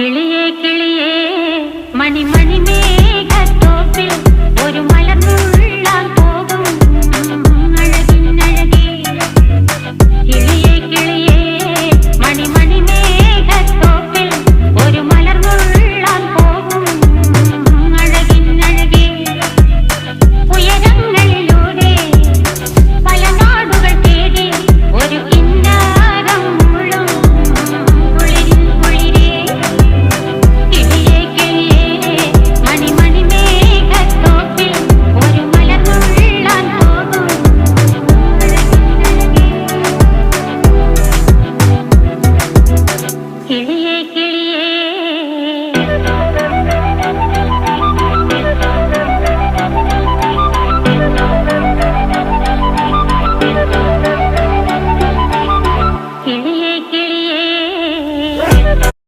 കിളിയേ കിളിയേ മണിമണി മേഘത്തോപ്പിൽ ഒരു മലർന്നുള്ളാൻ പോകും അഴകിനഴകേ. കിളിയേ കിളിയേ മണിമണി മേഘത്തോപ്പിൽ ഒരു മലർന്നുള്ളാൻ പോകും അഴകിനഴകേ. ഉയരങ്ങളിലൂടെ പല നാടുകൾ തേടി ഒരു കിന്നാരം മുള്ളും കുളിരിൻ കുളിരേ. കിളിയേ കിളിയേ മണിമണി മേഘത്തോപ്പിൽ ഒരു മലർന്നുള്ളാൻ പോകും അഴകിനഴകേ. കിളിയേ